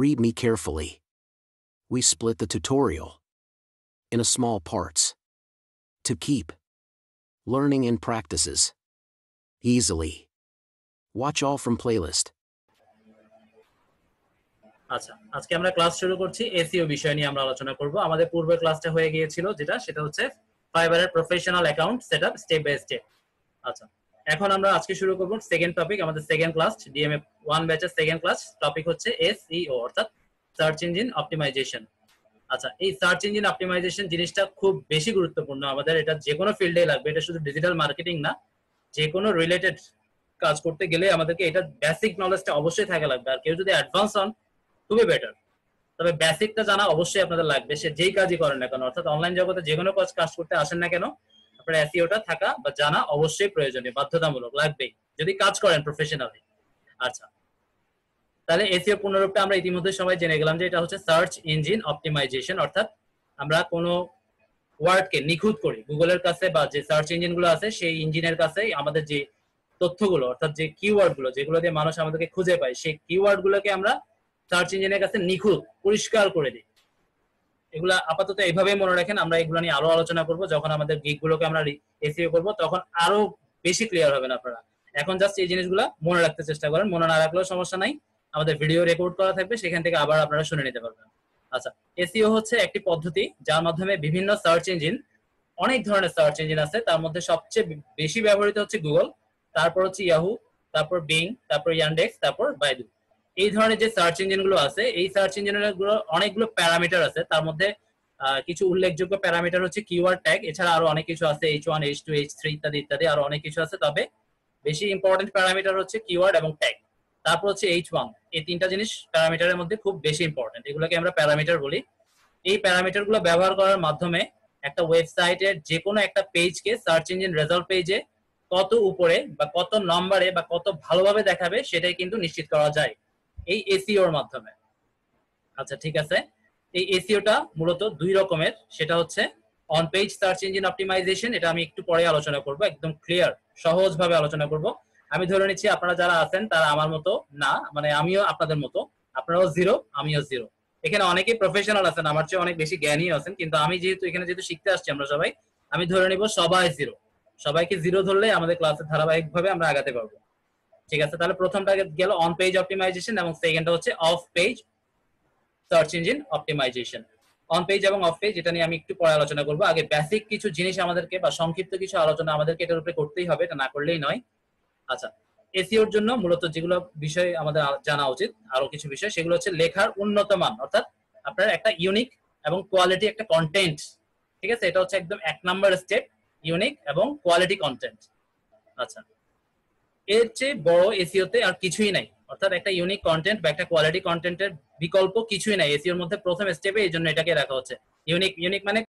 Read me carefully. We split the tutorial in a small parts to keep learning and practices easily. Watch all from playlist. আচ্ছা, আজকে আমরা class শুরু করছি SEO বিষয় নিয়ে আমরা আলোচনা করব। আমাদের পূর্বের ক্লাসটা হয়ে গিয়েছিল সেটা হচ্ছে ফাইবারের professional account setup step by step. আচ্ছা, এখন আমরা আজকে শুরু করব সেকেন্ড টপিক, আমাদের সেকেন্ড ক্লাস ডিএমএ 1 ব্যাচের সেকেন্ড ক্লাস। টপিক হচ্ছে এসইও অর্থাৎ সার্চ ইঞ্জিন অপটিমাইজেশন। আচ্ছা, এই সার্চ ইঞ্জিন অপটিমাইজেশন জিনিসটা খুব বেশি গুরুত্বপূর্ণ আমাদের, এটা যে কোনো ফিল্ডে লাগবে, এটা শুধু ডিজিটাল মার্কেটিং না, যে কোনো রিলেটেড কাজ করতে গেলে আমাদেরকে এটা বেসিক নলেজটা অবশ্যই থাকা লাগবে। আর কেউ যদি অ্যাডভান্স হন খুবই বেটার, তবে বেসিকটা জানা অবশ্যই আপনাদের লাগবে, সে যেই কাজই করেন না কেন, অর্থাৎ অনলাইন জগতে যে কোনো কাজ করতে আসেন না কেন, আপনার এসইওটা থাকা বা জানা অবশ্যই প্রয়োজনীয়, বাধ্যতামূলক, লাগবেই যদি কাজ করেন প্রফেশনালি। আচ্ছা, তাহলে এসইও পূর্ণরূপটা আমরা ইতিমধ্যে সবাই জেনে গেলাম যে এটা হচ্ছে সার্চ ইঞ্জিন অপটিমাইজেশন, অর্থাৎ আমরা কোনো ওয়ার্ডকে নিখুঁত করি গুগলের কাছে বা যে সার্চ ইঞ্জিনগুলো আছে সেই ইঞ্জিনের কাছে আমাদের যে তথ্যগুলো অর্থাৎ যে কিওয়ার্ডগুলো যেগুলো দিয়ে মানুষ আমাদেরকে খুঁজে পায় সেই কিওয়ার্ডগুলোকে আমরা সার্চ ইঞ্জিনের কাছে নিখুঁত পরিষ্কার করে দিই। এগুলা আপাতত এইভাবেই মনে রাখেন, আমরা এগুলো নিয়ে আরো আলোচনা করব যখন আমাদের গিগগুলোকে আমরা এসইও করব, তখন আরো বেশি ক্লিয়ার হবেন আপনারা। এখন জাস্ট এই জিনিসগুলো মনে রাখতে চেষ্টা করেন, মনে না রাখলেও সমস্যা নাই, আমাদের ভিডিও রেকর্ড করা থাকবে, সেখান থেকে আবার আপনারা শুনে নিতে পারবেন। আচ্ছা, এসইও হচ্ছে একটি পদ্ধতি যার মাধ্যমে বিভিন্ন সার্চ ইঞ্জিন, অনেক ধরনের সার্চ ইঞ্জিন আছে, তার মধ্যে সবচেয়ে বেশি ব্যবহৃত হচ্ছে গুগল, তারপর হচ্ছে ইয়াহু, তারপর বিং, তারপর ইয়ান্ডেক্স, তারপর বাইদু। এই ধরনের যে সার্চ ইঞ্জিন গুলো আছে, এই সার্চ ইঞ্জিন গুলো অনেকগুলো প্যারামিটার আছে, তার মধ্যে কিছু উল্লেখযোগ্য প্যারামিটার হচ্ছে কিওয়ার্ড ট্যাগ, এছাড়া আরো অনেক কিছু আছে, H1 H2 H3 ইত্যাদি ইত্যাদি, আরো অনেক কিছু আছে, তবে বেশি ইম্পর্টেন্ট প্যারামিটার হচ্ছে কিওয়ার্ড এবং ট্যাগ। তারপর হচ্ছে H1, এই তিনটা জিনিস প্যারামিটারের মধ্যে খুব বেশি ইম্পর্টেন্ট, এগুলোকে আমরা প্যারামিটার বলি। এই প্যারামিটার গুলো ব্যবহার করার মাধ্যমে একটা ওয়েবসাইটের যে কোনো একটা পেজকে সার্চ ইঞ্জিন রেজাল্ট পেজে কত উপরে বা কত নম্বরে বা কত ভালোভাবে দেখাবে সেটাই কিন্তু নিশ্চিত করা যায় এই এসইওর মাধ্যমে। আচ্ছা, ঠিক আছে, এই এসইওটা মূলত দুই রকমের, সেটা হচ্ছে on page search engine optimization, এটা আমি একটু পরে আলোচনা করব, একদম ক্লিয়ার সহজভাবে আলোচনা করব। আমি ধরে নিচ্ছি আপনারা যারা আছেন তারা আমার মতো না, মানে আমিও আপনাদের মতো, আপনারাও জিরো আমিও জিরো। এখানে অনেকেই প্রফেশনাল আছেন, আমার চেয়ে অনেক বেশি জ্ঞানী আছেন, কিন্তু আমি যেহেতু শিখতে আসছি আমরা সবাই, আমি ধরে নিব সবাই জিরো। সবাইকে জিরো ধরলে আমাদের ক্লাসের ধারাবাহিকভাবে আমরা আগাতে পারবো। ঠিক আছে, তাহলে প্রথমটা গেল অন পেজ অপটিমাইজেশন এবং সেকেন্ডটা হচ্ছে off page search engine optimization. On page এবং অফ পেজ এটা নিয়ে আমি একটু পরে আলোচনা করবো। আগে বেসিক কিছু জিনিস আমাদেরকে বা সংক্ষিপ্ত কিছু আলোচনা আমাদেরকে এটার উপরে করতেই হবে, এটা না করলেই নয়। আচ্ছা, এসইওর জন্য মূলত যেগুলো বিষয় আমাদের জানা উচিত, আরো কিছু বিষয়, সেগুলো হচ্ছে লেখার উন্নত মান, অর্থাৎ আপনার একটা ইউনিক এবং কোয়ালিটি একটা কন্টেন্ট। ঠিক আছে, এটা হচ্ছে একদম 1 নাম্বার স্টেপ, ইউনিক এবং কোয়ালিটি কন্টেন্ট। আচ্ছা, এর চেয়ে বড় এসইওতে আর কিছুই নাই, অর্থাৎ একটা ইউনিক কন্টেন্ট বা একটা কোয়ালিটি কন্টেন্টের বিকল্প কিছুই নাই এসইওর মধ্যে প্রথম স্টেপে, এই জন্য এটাকে রাখা হচ্ছে ইউনিক। ইউনিক মানে